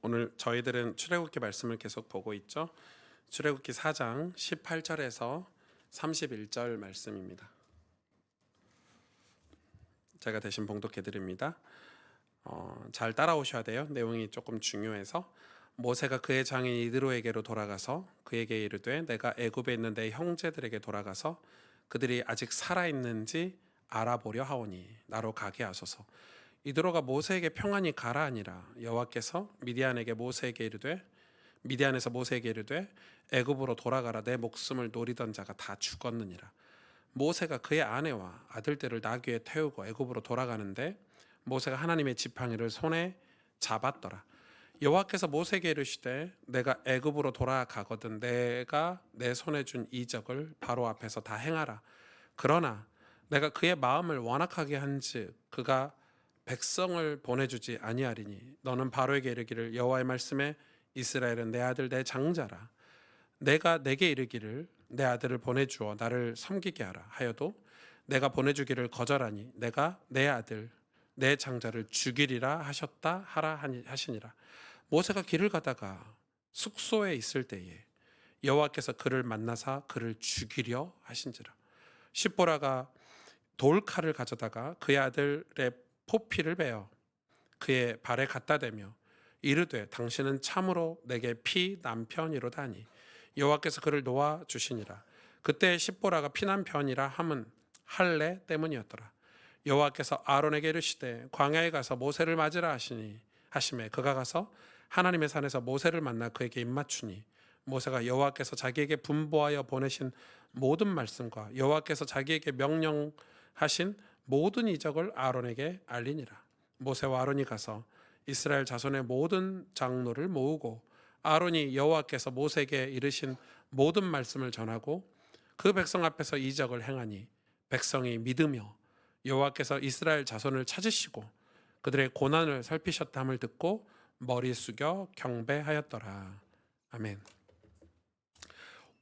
오늘 저희들은 출애굽기 말씀을 계속 보고 있죠. 출애굽기 4장 18절에서 31절 말씀입니다. 제가 대신 봉독해 드립니다. 잘 따라오셔야 돼요. 내용이 조금 중요해서. 모세가 그의 장인 이드로에게로 돌아가서 그에게 이르되 내가 애굽에 있는 내 형제들에게 돌아가서 그들이 아직 살아 있는지 알아보려 하오니 나로 가게 하소서. 이드로가 모세에게 평안히 가라 하니라. 여호와께서 미디안에서 모세에게 이르되 애굽으로 돌아가라. 내 목숨을 노리던 자가 다 죽었느니라. 모세가 그의 아내와 아들들을 나귀에 태우고 애굽으로 돌아가는데 모세가 하나님의 지팡이를 손에 잡았더라. 여호와께서 모세에게 이르시되 내가 애굽으로 돌아가거든 내가 내 손에 준 이적을 바로 앞에서 다 행하라. 그러나 내가 그의 마음을 완악하게 한즉 그가 백성을 보내주지 아니하리니 너는 바로에게 이르기를 여호와의 말씀에 이스라엘은 내 아들 내 장자라. 내가 내게 이르기를 내 아들을 보내주어 나를 섬기게 하라 하여도 내가 보내주기를 거절하니 내가 내 아들 내 장자를 죽이리라 하셨다 하라 하시니라. 모세가 길을 가다가 숙소에 있을 때에 여호와께서 그를 만나사 그를 죽이려 하신지라. 십보라가 돌칼을 가져다가 그의 아들의 포피를 베어 그의 발에 갖다 대며 이르되 당신은 참으로 내게 피 남편이로다 하니 여호와께서 그를 놓아 주시니라. 그때 십보라가 피남편이라 함은 할례 때문이었더라. 여호와께서 아론에게 이르시되 광야에 가서 모세를 맞으라 하심에 그가 가서 하나님의 산에서 모세를 만나 그에게 입맞추니 모세가 여호와께서 자기에게 분부하여 보내신 모든 말씀과 여호와께서 자기에게 명령하신 모든 이적을 아론에게 알리니라. 모세와 아론이 가서 이스라엘 자손의 모든 장로를 모으고 아론이 여호와께서 모세에게 이르신 모든 말씀을 전하고 그 백성 앞에서 이적을 행하니 백성이 믿으며 여호와께서 이스라엘 자손을 찾으시고 그들의 고난을 살피셨다함을 듣고 머리 숙여 경배하였더라. 아멘.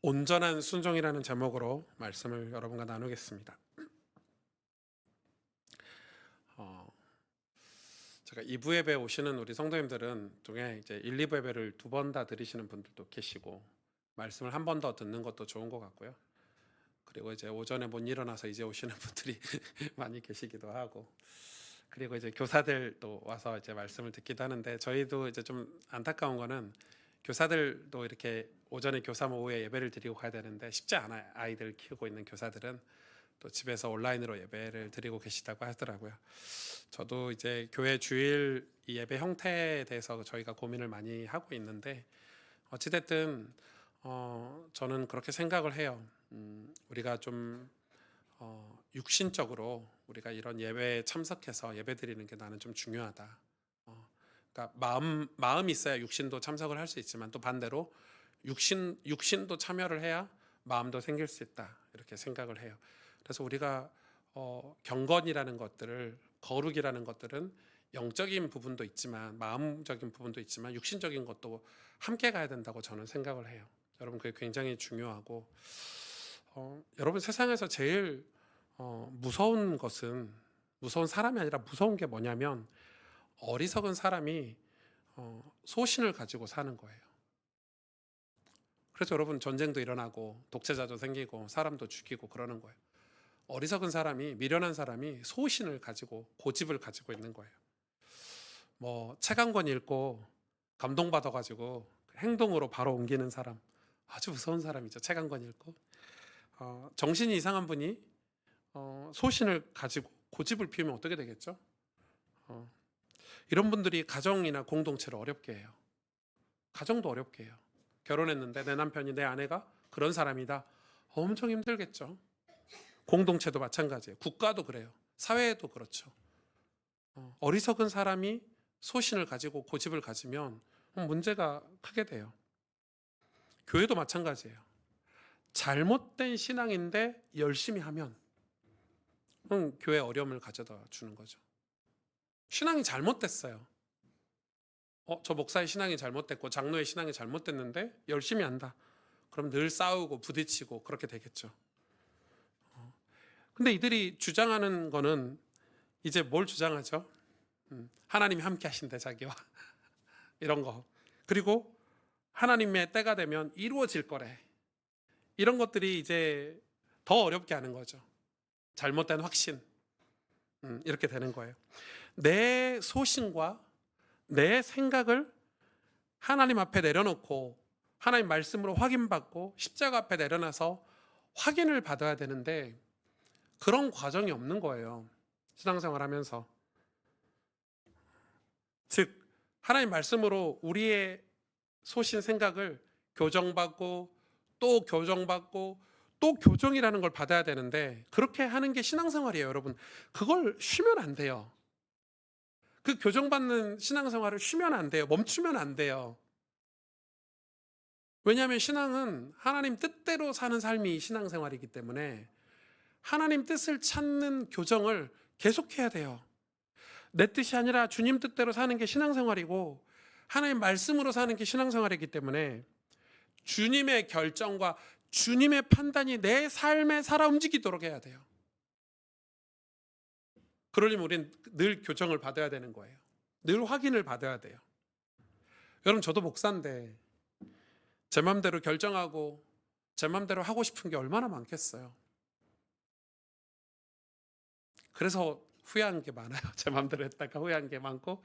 온전한 순종이라는 제목으로 말씀을 여러분과 나누겠습니다. 제가 2부 예배 오시는 우리 성도님들은 중에 이제 1, 2부 예배를 2번 다 들으시는 분들도 계시고 말씀을 한 번 더 듣는 것도 좋은 것 같고요. 그리고 이제 오전에 못 일어나서 이제 오시는 분들이 많이 계시기도 하고 그리고 이제 교사들도 와서 이제 말씀을 듣기도 하는데 저희도 이제 좀 안타까운 거는 교사들도 이렇게 오전에 교사모 오후에 예배를 드리고 가야 되는데 쉽지 않아요. 아이들 키우고 있는 교사들은 또 집에서 온라인으로 예배를 드리고 계시다고 하더라고요. 저도 이제 교회 주일 예배 형태에 대해서 저희가 고민을 많이 하고 있는데 어찌됐든 저는 그렇게 생각을 해요. 우리가 좀 육신적으로 우리가 이런 예배에 참석해서 예배 드리는 게 나는 좀 중요하다. 그러니까 마음이 있어야 육신도 참석을 할 수 있지만 또 반대로 육신도 참여를 해야 마음도 생길 수 있다. 이렇게 생각을 해요. 그래서 우리가 경건이라는 것들을 거룩이라는 것들은 영적인 부분도 있지만 마음적인 부분도 있지만 육신적인 것도 함께 가야 된다고 저는 생각을 해요. 여러분 그게 굉장히 중요하고 여러분 세상에서 제일 무서운 것은 무서운 사람이 아니라 무서운 게 뭐냐면 어리석은 사람이 소신을 가지고 사는 거예요. 그래서 여러분 전쟁도 일어나고 독재자도 생기고 사람도 죽이고 그러는 거예요. 어리석은 사람이 미련한 사람이 소신을 가지고 고집을 가지고 있는 거예요. 뭐 책 한 권 읽고 감동받아가지고 행동으로 바로 옮기는 사람 아주 무서운 사람이죠. 책 한 권 읽고 정신이 이상한 분이 소신을 가지고 고집을 피우면 어떻게 되겠죠? 이런 분들이 가정이나 공동체를 어렵게 해요. 가정도 어렵게 해요. 결혼했는데 내 남편이 내 아내가 그런 사람이다. 엄청 힘들겠죠. 공동체도 마찬가지예요. 국가도 그래요. 사회도 그렇죠. 어리석은 사람이 소신을 가지고 고집을 가지면 문제가 크게 돼요. 교회도 마찬가지예요. 잘못된 신앙인데 열심히 하면 교회에 어려움을 가져다 주는 거죠. 신앙이 잘못됐어요. 저 목사의 신앙이 잘못됐고 장로의 신앙이 잘못됐는데 열심히 한다. 그럼 늘 싸우고 부딪히고 그렇게 되겠죠. 근데 이들이 주장하는 거는 이제 뭘 주장하죠? 하나님이 함께 하신대 자기와. 이런 거. 그리고 하나님의 때가 되면 이루어질 거래. 이런 것들이 이제 더 어렵게 하는 거죠. 잘못된 확신. 이렇게 되는 거예요. 내 소신과 내 생각을 하나님 앞에 내려놓고 하나님 말씀으로 확인받고 십자가 앞에 내려놔서 확인을 받아야 되는데 그런 과정이 없는 거예요. 신앙생활 하면서. 즉 하나님 말씀으로 우리의 소신 생각을 교정받고 또 교정받고 또 교정이라는 걸 받아야 되는데 그렇게 하는 게 신앙생활이에요, 여러분. 그걸 쉬면 안 돼요. 그 교정받는 신앙생활을 쉬면 안 돼요. 멈추면 안 돼요. 왜냐하면 신앙은 하나님 뜻대로 사는 삶이 신앙생활이기 때문에 하나님 뜻을 찾는 교정을 계속해야 돼요. 내 뜻이 아니라 주님 뜻대로 사는 게 신앙생활이고 하나님 말씀으로 사는 게 신앙생활이기 때문에 주님의 결정과 주님의 판단이 내 삶에 살아 움직이도록 해야 돼요. 그러려면 우리는 늘 교정을 받아야 되는 거예요. 늘 확인을 받아야 돼요. 여러분, 저도 목사인데 제 마음대로 결정하고 제 마음대로 하고 싶은 게 얼마나 많겠어요. 그래서 후회한 게 많아요. 제 마음대로 했다가 후회한 게 많고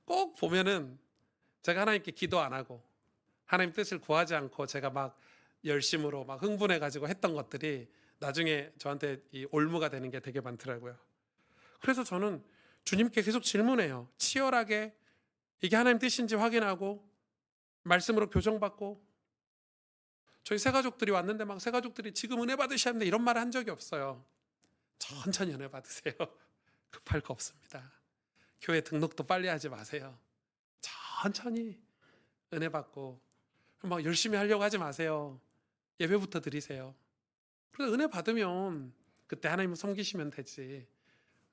꼭 보면은 제가 하나님께 기도 안 하고 하나님 뜻을 구하지 않고 제가 막 열심으로 막 흥분해 가지고 했던 것들이 나중에 저한테 이 올무가 되는 게 되게 많더라고요. 그래서 저는 주님께 계속 질문해요. 치열하게 이게 하나님 뜻인지 확인하고 말씀으로 교정받고. 저희 새가족들이 왔는데 막 새가족들이 지금 은혜 받으셔야 합니다 이런 말을 한 적이 없어요. 천천히 은혜 받으세요. 급할 거 없습니다. 교회 등록도 빨리 하지 마세요. 천천히 은혜 받고 막 열심히 하려고 하지 마세요. 예배부터 드리세요. 그래서 은혜 받으면 그때 하나님을 섬기시면 되지.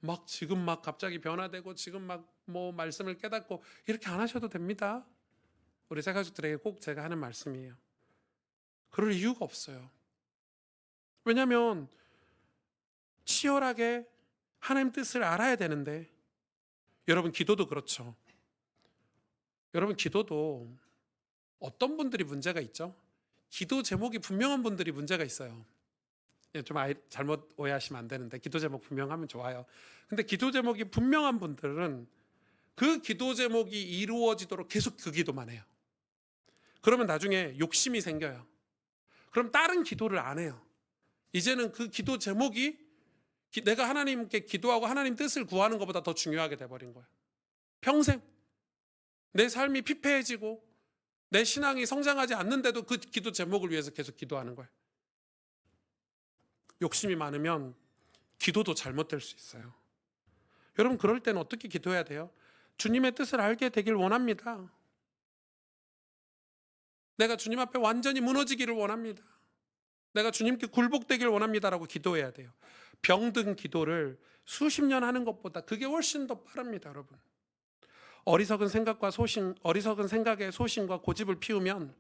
막 지금 막 갑자기 변화되고 지금 막 뭐 말씀을 깨닫고 이렇게 안 하셔도 됩니다. 우리 새가족들에게 꼭 제가 하는 말씀이에요. 그럴 이유가 없어요. 왜냐하면 치열하게 하나님 뜻을 알아야 되는데 여러분 기도도 그렇죠. 여러분 기도도 어떤 분들이 문제가 있죠? 기도 제목이 분명한 분들이 문제가 있어요. 좀 잘못 오해하시면 안 되는데 기도 제목 분명하면 좋아요. 근데 기도 제목이 분명한 분들은 그 기도 제목이 이루어지도록 계속 그 기도만 해요. 그러면 나중에 욕심이 생겨요. 그럼 다른 기도를 안 해요. 이제는 그 기도 제목이 내가 하나님께 기도하고 하나님 뜻을 구하는 것보다 더 중요하게 돼버린 거예요. 평생 내 삶이 피폐해지고 내 신앙이 성장하지 않는데도 그 기도 제목을 위해서 계속 기도하는 거예요. 욕심이 많으면 기도도 잘못될 수 있어요. 여러분, 그럴 때는 어떻게 기도해야 돼요? 주님의 뜻을 알게 되길 원합니다. 내가 주님 앞에 완전히 무너지기를 원합니다. 내가 주님께 굴복되길 원합니다라고 기도해야 돼요. 병든 기도를 수십 년 하는 것보다 그게 훨씬 더 빠릅니다, 여러분. 어리석은 생각의 소신과 고집을 피우면,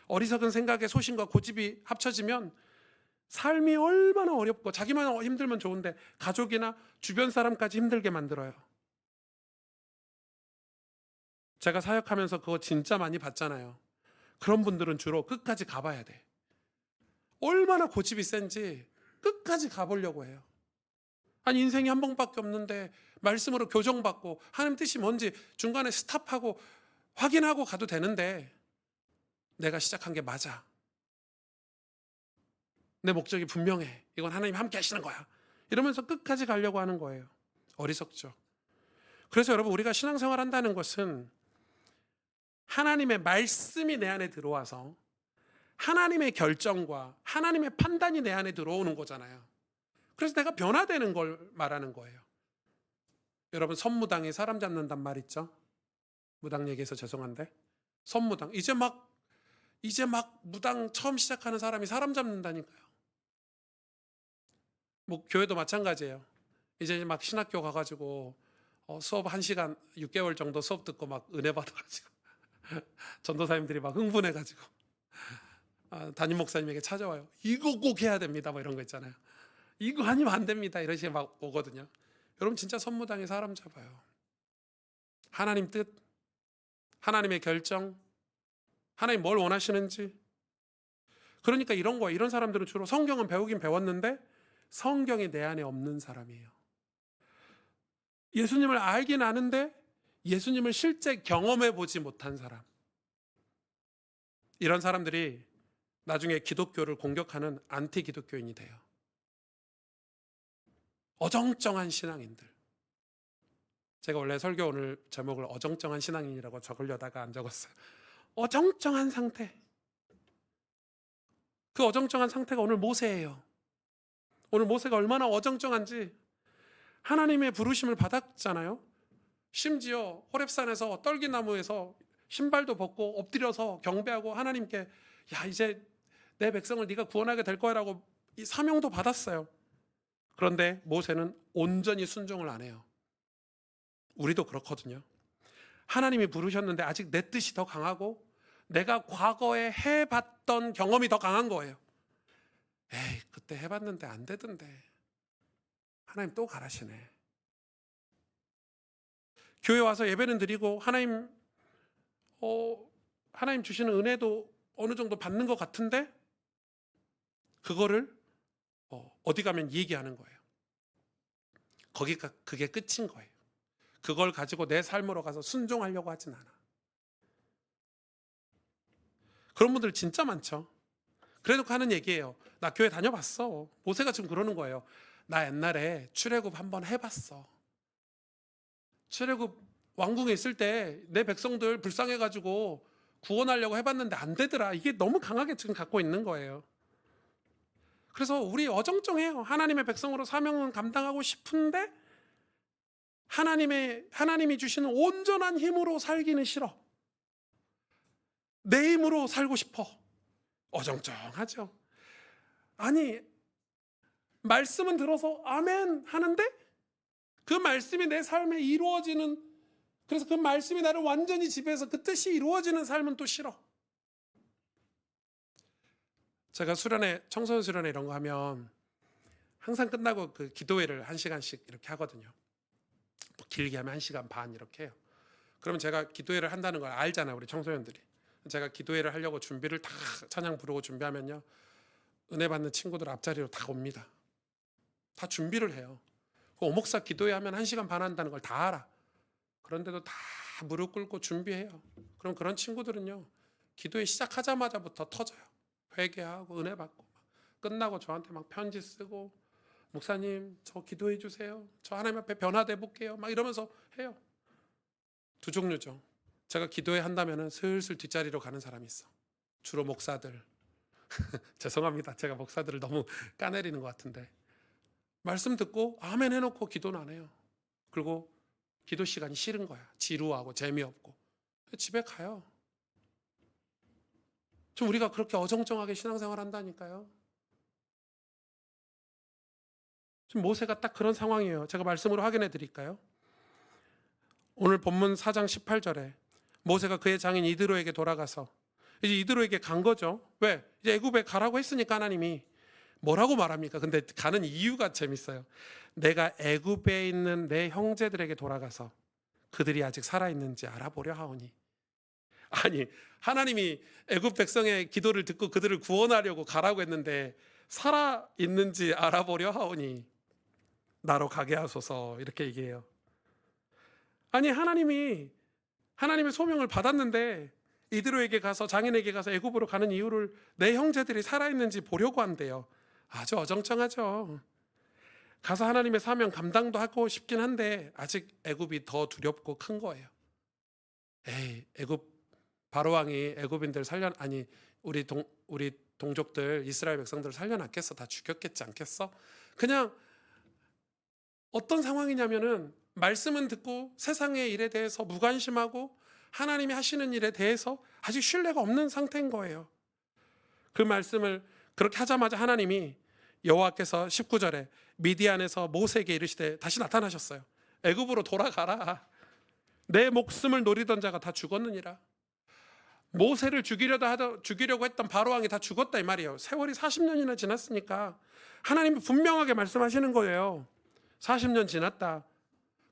어리석은 생각의 소신과 고집이 합쳐지면 삶이 얼마나 어렵고 자기만 힘들면 좋은데 가족이나 주변 사람까지 힘들게 만들어요. 제가 사역하면서 그거 진짜 많이 봤잖아요. 그런 분들은 주로 끝까지 가봐야 돼. 얼마나 고집이 센지 끝까지 가보려고 해요. 아니, 인생이 한 번밖에 없는데 말씀으로 교정받고 하나님 뜻이 뭔지 중간에 스탑하고 확인하고 가도 되는데 내가 시작한 게 맞아. 내 목적이 분명해. 이건 하나님 함께 하시는 거야. 이러면서 끝까지 가려고 하는 거예요. 어리석죠. 그래서 여러분, 우리가 신앙생활 한다는 것은 하나님의 말씀이 내 안에 들어와서 하나님의 결정과 하나님의 판단이 내 안에 들어오는 거잖아요. 그래서 내가 변화되는 걸 말하는 거예요. 여러분, 선무당에 사람 잡는단 말 있죠? 무당 얘기해서 죄송한데 선무당 이제 막 무당 처음 시작하는 사람이 사람 잡는다니까요. 뭐 교회도 마찬가지예요. 이제 막 신학교 가가지고 수업 1시간 6개월 정도 수업 듣고 막 은혜 받아가지고 전도사님들이 막 흥분해가지고 담임 목사님에게 찾아와요. 이거 꼭 해야 됩니다. 뭐 이런 거 있잖아요. 이거 아니면 안 됩니다. 이런 식으로 막 오거든요. 여러분, 진짜 선무당에 사람 잡아요. 하나님 뜻, 하나님의 결정, 하나님 뭘 원하시는지. 그러니까 이런 거예요. 이런 사람들은 주로 성경은 배우긴 배웠는데 성경이 내 안에 없는 사람이에요. 예수님을 알긴 아는데 예수님을 실제 경험해 보지 못한 사람. 이런 사람들이 나중에 기독교를 공격하는 안티 기독교인이 돼요. 어정쩡한 신앙인들. 제가 원래 설교 오늘 제목을 어정쩡한 신앙인이라고 적으려다가 안 적었어요. 어정쩡한 상태. 그 어정쩡한 상태가 오늘 모세예요. 오늘 모세가 얼마나 어정쩡한지 하나님의 부르심을 받았잖아요. 심지어 호렙산에서 떨기나무에서 신발도 벗고 엎드려서 경배하고 하나님께 야 이제 내 백성을 네가 구원하게 될 거야라고 이 사명도 받았어요. 그런데 모세는 온전히 순종을 안 해요. 우리도 그렇거든요. 하나님이 부르셨는데 아직 내 뜻이 더 강하고 내가 과거에 해봤던 경험이 더 강한 거예요. 에이 그때 해봤는데 안 되던데 하나님 또 가라시네. 교회 와서 예배는 드리고 하나님 주시는 은혜도 어느 정도 받는 것 같은데 그거를 어디 가면 얘기하는 거예요. 그게 끝인 거예요. 그걸 가지고 내 삶으로 가서 순종하려고 하진 않아. 그런 분들 진짜 많죠. 그래놓고 하는 얘기예요. 나 교회 다녀봤어. 모세가 지금 그러는 거예요. 나 옛날에 출애굽 한번 해봤어. 출애굽 왕궁에 있을 때 내 백성들 불쌍해가지고 구원하려고 해봤는데 안 되더라. 이게 너무 강하게 지금 갖고 있는 거예요. 그래서 우리 어정쩡해요. 하나님의 백성으로 사명은 감당하고 싶은데 하나님이 주시는 온전한 힘으로 살기는 싫어. 내 힘으로 살고 싶어. 어정쩡하죠. 아니 말씀은 들어서 아멘 하는데 그 말씀이 내 삶에 이루어지는, 그래서 그 말씀이 나를 완전히 지배해서 그 뜻이 이루어지는 삶은 또 싫어. 제가 청소년 수련회 이런 거 하면 항상 끝나고 그 기도회를 1시간씩 이렇게 하거든요. 길게 하면 1시간 반 이렇게 해요. 그러면 제가 기도회를 한다는 걸 알잖아요, 우리 청소년들이. 제가 기도회를 하려고 준비를 다 찬양 부르고 준비하면요, 은혜 받는 친구들 앞자리로 다 옵니다. 다 준비를 해요. 오목사 기도회 하면 1시간 반 한다는 걸 다 알아. 그런데도 다 무릎 꿇고 준비해요. 그럼 그런 친구들은요, 기도회 시작하자마자부터 터져요. 회개하고 은혜 받고 끝나고 저한테 막 편지 쓰고 목사님 저 기도해 주세요. 저 하나님 앞에 변화돼 볼게요. 막 이러면서 해요. 두 종류죠. 제가 기도회 한다면은 슬슬 뒷자리로 가는 사람이 있어. 주로 목사들. 죄송합니다. 제가 목사들을 너무 까내리는 것 같은데. 말씀 듣고 아멘 해놓고 기도는 안 해요. 그리고 기도 시간이 싫은 거야. 지루하고 재미없고. 집에 가요. 좀 우리가 그렇게 어정쩡하게 신앙생활 한다니까요. 지금 모세가 딱 그런 상황이에요. 제가 말씀으로 확인해 드릴까요? 오늘 본문 4장 18절에 모세가 그의 장인 이드로에게 돌아가서 이제 이드로에게 간 거죠. 왜? 이제 애굽에 가라고 했으니까 하나님이 뭐라고 말합니까? 근데 가는 이유가 재밌어요. 내가 애굽에 있는 내 형제들에게 돌아가서 그들이 아직 살아있는지 알아보려 하오니. 아니 하나님이 애굽 백성의 기도를 듣고 그들을 구원하려고 가라고 했는데 살아있는지 알아보려 하오니 나로 가게 하소서 이렇게 얘기해요. 아니 하나님의 소명을 받았는데 이드로에게 가서 장인에게 가서 애굽으로 가는 이유를 내 형제들이 살아있는지 보려고 한대요. 아주 어정쩡하죠. 가서 하나님의 사명 감당도 하고 싶긴 한데 아직 애굽이 더 두렵고 큰 거예요. 에이 애굽 바로왕이 애굽인들 우리 동족들 이스라엘 백성들을 살려놨겠어? 다 죽였겠지 않겠어? 그냥 어떤 상황이냐면은 말씀은 듣고 세상의 일에 대해서 무관심하고 하나님이 하시는 일에 대해서 아직 신뢰가 없는 상태인 거예요. 그 말씀을 그렇게 하자마자 하나님이 여호와께서 19절에 미디안에서 모세에게 이르시되 다시 나타나셨어요. 애굽으로 돌아가라. 내 목숨을 노리던 자가 다 죽었느니라. 모세를 죽이려고 했던 바로왕이 다 죽었다 이 말이에요. 세월이 40년이나 지났으니까 하나님이 분명하게 말씀하시는 거예요. 40년 지났다.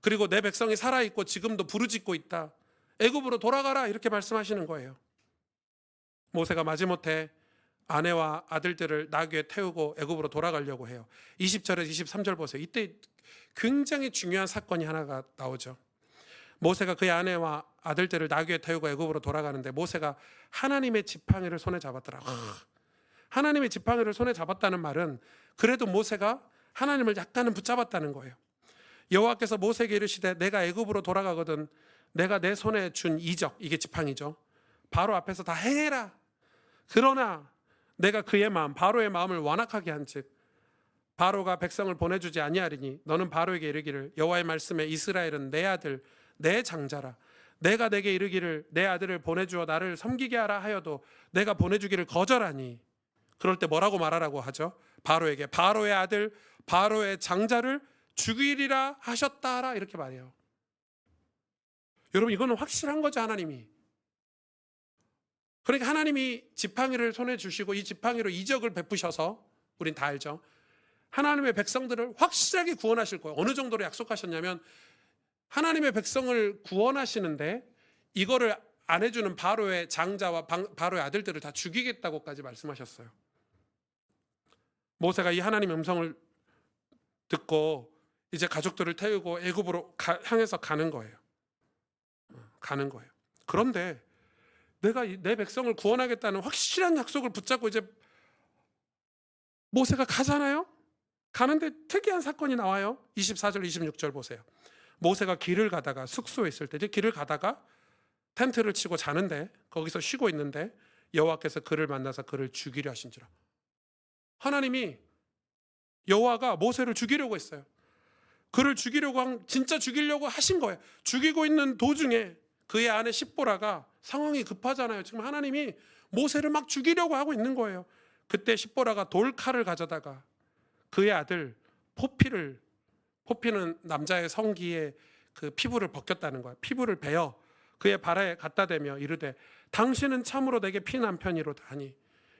그리고 내 백성이 살아있고 지금도 부르짖고 있다. 애굽으로 돌아가라 이렇게 말씀하시는 거예요. 모세가 마지못해 아내와 아들들을 나귀에 태우고 애굽으로 돌아가려고 해요. 20절에서 23절 보세요. 이때 굉장히 중요한 사건이 하나가 나오죠. 모세가 그의 아내와 아들들을 나귀에 태우고 애굽으로 돌아가는데 모세가 하나님의 지팡이를 손에 잡았더라. 하나님의 지팡이를 손에 잡았다는 말은 그래도 모세가 하나님을 약간은 붙잡았다는 거예요. 여호와께서 모세에게 이르시되 내가 애굽으로 돌아가거든 내가 내 손에 준 이적, 이게 지팡이죠, 바로 앞에서 다 행해라. 그러나 내가 그의 마음, 바로의 마음을 완악하게 한즉 바로가 백성을 보내주지 아니하리니 너는 바로에게 이르기를 여호와의 말씀에 이스라엘은 내 아들 내 장자라. 내가 내게 이르기를 내 아들을 보내주어 나를 섬기게 하라 하여도 내가 보내주기를 거절하니. 그럴 때 뭐라고 말하라고 하죠? 바로에게 바로의 아들 바로의 장자를 죽이리라 하셨다라 이렇게 말해요. 여러분 이거는 확실한 거죠. 하나님이. 그러니까 하나님이 지팡이를 손에 주시고 이 지팡이로 이적을 베푸셔서 우린 다 알죠. 하나님의 백성들을 확실하게 구원하실 거예요. 어느 정도로 약속하셨냐면 하나님의 백성을 구원하시는데 이거를 안 해주는 바로의 장자와 바로의 아들들을 다 죽이겠다고까지 말씀하셨어요. 모세가 이 하나님의 음성을 듣고 이제 가족들을 태우고 애굽으로 향해서 가는 거예요. 가는 거예요. 그런데 내가 내 백성을 구원하겠다는 확실한 약속을 붙잡고 이제 모세가 가잖아요. 가는데 특이한 사건이 나와요. 24절 26절 보세요. 모세가 길을 가다가 숙소에 있을 때 이제 길을 가다가 텐트를 치고 자는데 거기서 쉬고 있는데 여호와께서 그를 만나서 그를 죽이려 하신지라. 하나님이 여호와가 모세를 죽이려고 했어요. 그를 죽이려고 진짜 죽이려고 하신 거예요. 죽이고 있는 도중에 그의 아내 십보라가 상황이 급하잖아요. 지금 하나님이 모세를 막 죽이려고 하고 있는 거예요. 그때 십보라가 돌칼을 가져다가 그의 아들 포피는 남자의 성기에 그 피부를 벗겼다는 거야. 피부를 베어 그의 발에 갖다 대며 이르되 당신은 참으로 내게 피난 편이로다 하니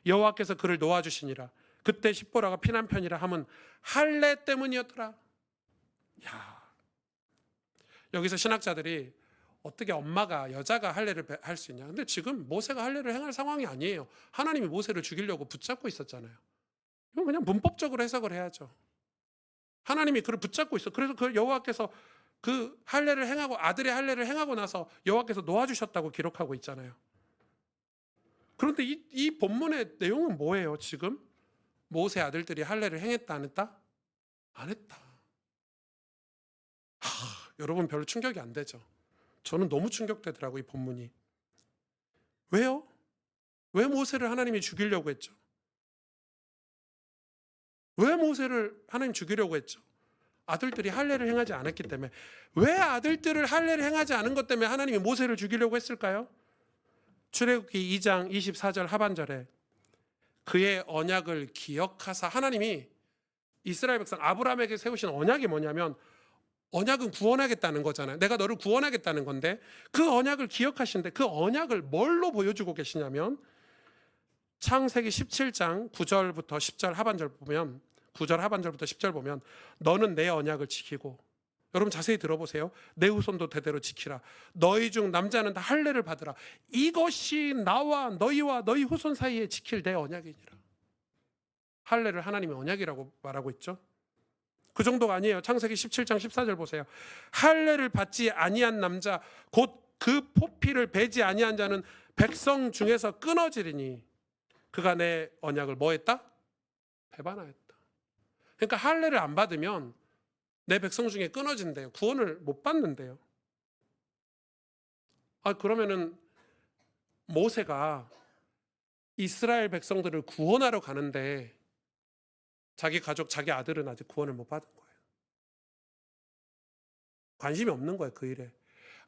여호와께서 그를 놓아주시니라. 그때 십보라가 피난 편이라 함은 할례 때문이었더라. 야, 여기서 신학자들이 어떻게 엄마가 여자가 할례를 할 수 있냐. 근데 지금 모세가 할례를 행할 상황이 아니에요. 하나님이 모세를 죽이려고 붙잡고 있었잖아요. 이건 그냥 문법적으로 해석을 해야죠. 하나님이 그를 붙잡고 있어. 그래서 그 여호와께서 그 할례를 행하고 아들의 할례를 행하고 나서 여호와께서 놓아주셨다고 기록하고 있잖아요. 그런데 이 본문의 내용은 뭐예요? 지금 모세 아들들이 할례를 행했다 안 했다? 안 했다. 여러분 별로 충격이 안 되죠. 저는 너무 충격되더라고요. 이 본문이. 왜요? 왜 모세를 하나님이 죽이려고 했죠? 왜 모세를 하나님 죽이려고 했죠? 아들들이 할례를 행하지 않았기 때문에. 왜 아들들을 할례를 행하지 않은 것 때문에 하나님이 모세를 죽이려고 했을까요? 출애굽기 2장 24절 하반절에 그의 언약을 기억하사, 하나님이 이스라엘 백성 아브라함에게 세우신 언약이 뭐냐면 언약은 구원하겠다는 거잖아요. 내가 너를 구원하겠다는 건데 그 언약을 기억하시는데 그 언약을 뭘로 보여주고 계시냐면 창세기 17장 9절부터 10절 하반절 보면 9절 하반절부터 10절 보면 너는 내 언약을 지키고, 여러분 자세히 들어보세요. 내 후손도 대대로 지키라. 너희 중 남자는 다 할례를 받으라. 이것이 나와 너희와 너희 후손 사이에 지킬 내 언약이니라. 할례를 하나님의 언약이라고 말하고 있죠. 그 정도가 아니에요. 창세기 17장 14절 보세요. 할례를 받지 아니한 남자 곧 그 포피를 베지 아니한 자는 백성 중에서 끊어지리니 그가 내 언약을 뭐 했다? 배반하였다. 그러니까 할례를 안 받으면 내 백성 중에 끊어진대요. 구원을 못 받는데요. 그러면은 모세가 이스라엘 백성들을 구원하러 가는데 자기 가족, 자기 아들은 아직 구원을 못 받은 거예요. 관심이 없는 거예요, 그 일에.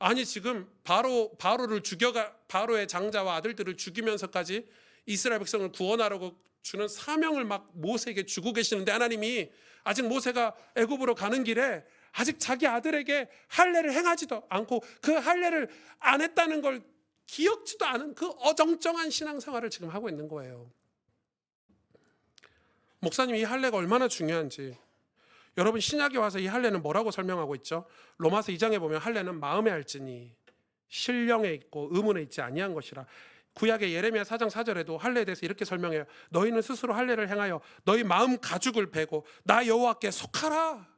아니 지금 바로를 죽여가 바로의 장자와 아들들을 죽이면서까지 이스라엘 백성을 구원하려고 주는 사명을 막 모세에게 주고 계시는데 하나님이 아직 모세가 애굽으로 가는 길에 아직 자기 아들에게 할례를 행하지도 않고 그 할례를 안 했다는 걸 기억지도 않은 그 어정쩡한 신앙생활을 지금 하고 있는 거예요. 목사님, 이 할례가 얼마나 중요한지. 여러분 신약에 와서 이 할례는 뭐라고 설명하고 있죠? 로마서 2장에 보면 할례는 마음에 할지니 신령에 있고 의문에 있지 아니한 것이라. 구약의 예레미야 4장 4절에도 할례에 대해서 이렇게 설명해요. 너희는 스스로 할례를 행하여 너희 마음 가죽을 베고 나 여호와께 속하라.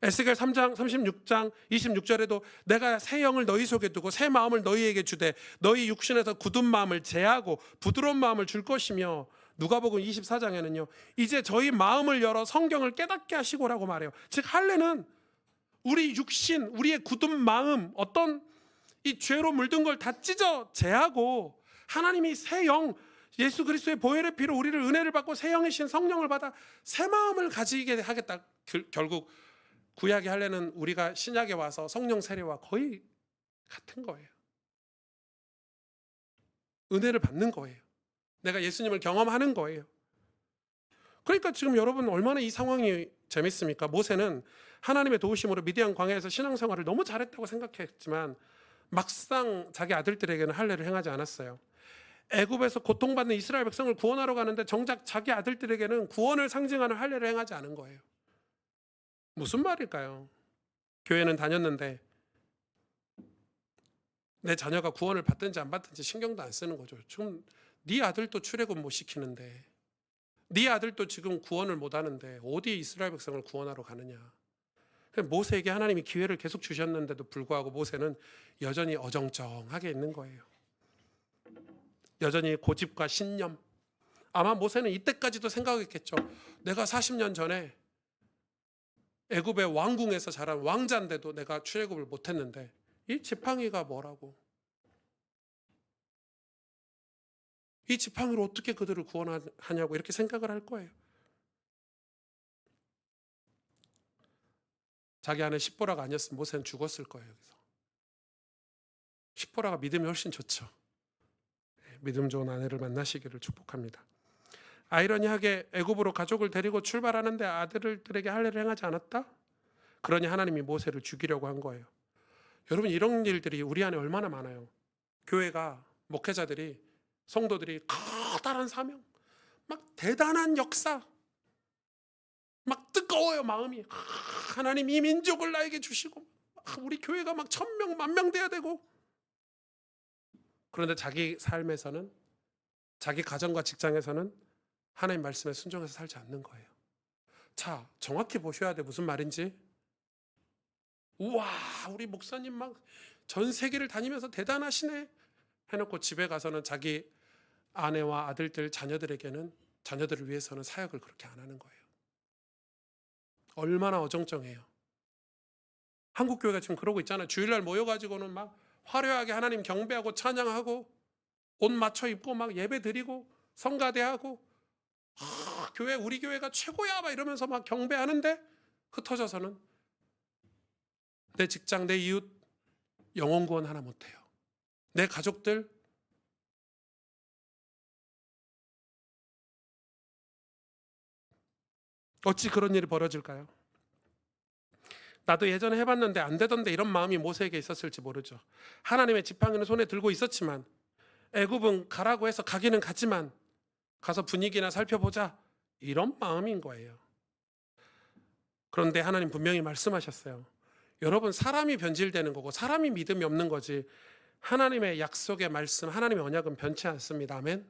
에스겔 3장 36장 26절에도 내가 새 영을 너희 속에 두고 새 마음을 너희에게 주되 너희 육신에서 굳은 마음을 제하고 부드러운 마음을 줄 것이며, 누가복음 24장에는요 이제 저희 마음을 열어 성경을 깨닫게 하시고라고 말해요. 즉 할례는 우리 육신, 우리의 굳은 마음, 어떤 이 죄로 물든 걸 다 찢어 제하고 하나님이 새 영, 예수 그리스도의 보혈의 피로 우리를 은혜를 받고 새 영이신 성령을 받아 새 마음을 가지게 하겠다. 결국 구약의 할례는 우리가 신약에 와서 성령 세례와 거의 같은 거예요. 은혜를 받는 거예요. 내가 예수님을 경험하는 거예요. 그러니까 지금 여러분 얼마나 이 상황이 재밌습니까? 모세는 하나님의 도우심으로 미디안 광야에서 신앙생활을 너무 잘했다고 생각했지만 막상 자기 아들들에게는 할례를 행하지 않았어요. 애굽에서 고통받는 이스라엘 백성을 구원하러 가는데 정작 자기 아들들에게는 구원을 상징하는 할례를 행하지 않은 거예요. 무슨 말일까요? 교회는 다녔는데 내 자녀가 구원을 받든지 안 받든지 신경도 안 쓰는 거죠. 지금 네 아들도 출애굽 못 시키는데, 네 아들도 지금 구원을 못 하는데 어디 이스라엘 백성을 구원하러 가느냐. 모세에게 하나님이 기회를 계속 주셨는데도 불구하고 모세는 여전히 어정쩡하게 있는 거예요. 여전히 고집과 신념. 아마 모세는 이때까지도 생각했겠죠. 내가 40년 전에 애굽의 왕궁에서 자란 왕자인데도 내가 출애굽을 못했는데 이 지팡이가 뭐라고? 이 지팡이로 어떻게 그들을 구원하냐고 이렇게 생각을 할 거예요. 자기 아내 십보라가 아니었으면 모세는 죽었을 거예요. 여기서. 십보라가 믿음이 훨씬 좋죠. 믿음 좋은 아내를 만나시기를 축복합니다. 아이러니하게 애굽으로 가족을 데리고 출발하는데 아들들에게 할례를 행하지 않았다? 그러니 하나님이 모세를 죽이려고 한 거예요. 여러분 이런 일들이 우리 안에 얼마나 많아요. 교회가, 목회자들이, 성도들이 커다란 사명, 막 대단한 역사, 막 뜨거워요 마음이. 하나님 이 민족을 나에게 주시고 우리 교회가 막 1000명, 10,000명 돼야 되고. 그런데 자기 삶에서는, 자기 가정과 직장에서는 하나님 말씀에 순종해서 살지 않는 거예요. 자, 정확히 보셔야 돼. 무슨 말인지. 우와, 우리 목사님 막 전 세계를 다니면서 대단하시네 해놓고 집에 가서는 자기 아내와 아들들, 자녀들에게는, 자녀들을 위해서는 사역을 그렇게 안 하는 거예요. 얼마나 어정쩡해요. 한국 교회가 지금 그러고 있잖아요. 주일날 모여가지고는 막 화려하게 하나님 경배하고 찬양하고 옷 맞춰 입고 막 예배 드리고 성가대하고 교회, 우리 교회가 최고야 막 이러면서 막 경배하는데 흩어져서는 내 직장, 내 이웃 영혼 구원 하나 못해요. 내 가족들 어찌 그런 일이 벌어질까요? 나도 예전에 해봤는데 안 되던데 이런 마음이 모세에게 있었을지 모르죠. 하나님의 지팡이는 손에 들고 있었지만 애굽은 가라고 해서 가기는 갔지만 가서 분위기나 살펴보자 이런 마음인 거예요. 그런데 하나님 분명히 말씀하셨어요. 여러분 사람이 변질되는 거고 사람이 믿음이 없는 거지 하나님의 약속의 말씀, 하나님의 언약은 변치 않습니다. 아멘.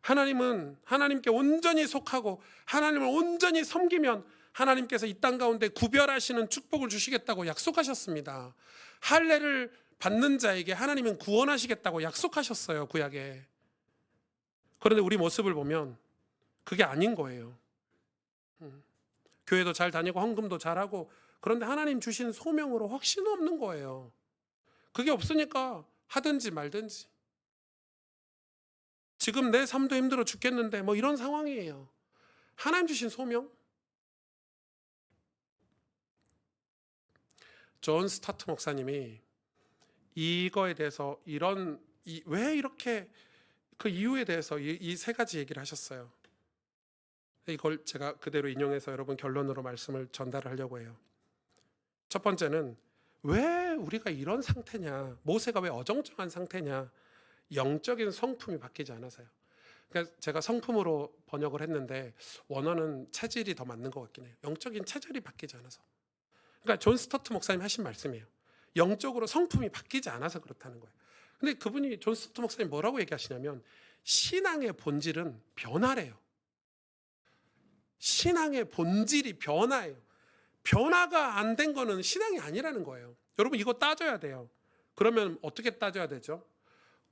하나님은 하나님께 온전히 속하고 하나님을 온전히 섬기면 하나님께서 이 땅 가운데 구별하시는 축복을 주시겠다고 약속하셨습니다. 할례를 받는 자에게 하나님은 구원하시겠다고 약속하셨어요. 구약에. 그런데 우리 모습을 보면 그게 아닌 거예요. 교회도 잘 다니고 헌금도 잘하고 그런데 하나님 주신 소명으로 확신 없는 거예요. 그게 없으니까 하든지 말든지. 지금 내 삶도 힘들어 죽겠는데 뭐 이런 상황이에요. 하나님 주신 소명. 존 스타트 목사님이 이거에 대해서 왜 이렇게 그 이유에 대해서 이 세 가지 얘기를 하셨어요. 이걸 제가 그대로 인용해서 여러분 결론으로 말씀을 전달하려고 해요. 첫 번째는 왜 우리가 이런 상태냐, 모세가 왜 어정쩡한 상태냐, 영적인 성품이 바뀌지 않아서요. 그러니까 제가 성품으로 번역을 했는데 원어는 체질이 더 맞는 것 같긴 해요. 영적인 체질이 바뀌지 않아서. 그러니까 존 스타트 목사님 하신 말씀이에요. 영적으로 성품이 바뀌지 않아서 그렇다는 거예요. 근데 그분이 존 스토트 목사님 뭐라고 얘기하시냐면 신앙의 본질은 변화래요. 신앙의 본질이 변화예요. 변화가 안 된 거는 신앙이 아니라는 거예요. 여러분 이거 따져야 돼요. 그러면 어떻게 따져야 되죠?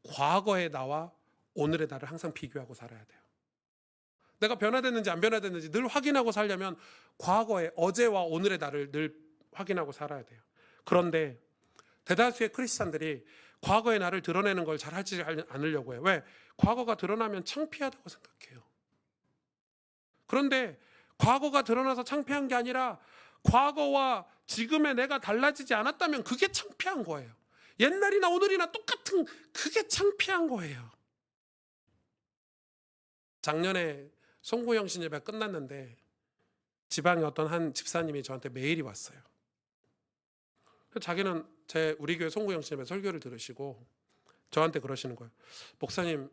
과거의 나와 오늘의 나를 항상 비교하고 살아야 돼요. 내가 변화됐는지 안 변화됐는지 늘 확인하고 살려면 과거의 어제와 오늘의 나를 늘 확인하고 살아야 돼요. 그런데 대다수의 크리스찬들이 과거의 나를 드러내는 걸 잘 하지 않으려고 해요. 왜? 과거가 드러나면 창피하다고 생각해요. 그런데 과거가 드러나서 창피한 게 아니라 과거와 지금의 내가 달라지지 않았다면 그게 창피한 거예요. 옛날이나 오늘이나 똑같은 그게 창피한 거예요. 작년에 송구영신 예배 끝났는데 지방의 어떤 한 집사님이 저한테 메일이 왔어요. 자기는 우리 교회 송구영신 예배 설교를 들으시고 저한테 그러시는 거예요. 목사님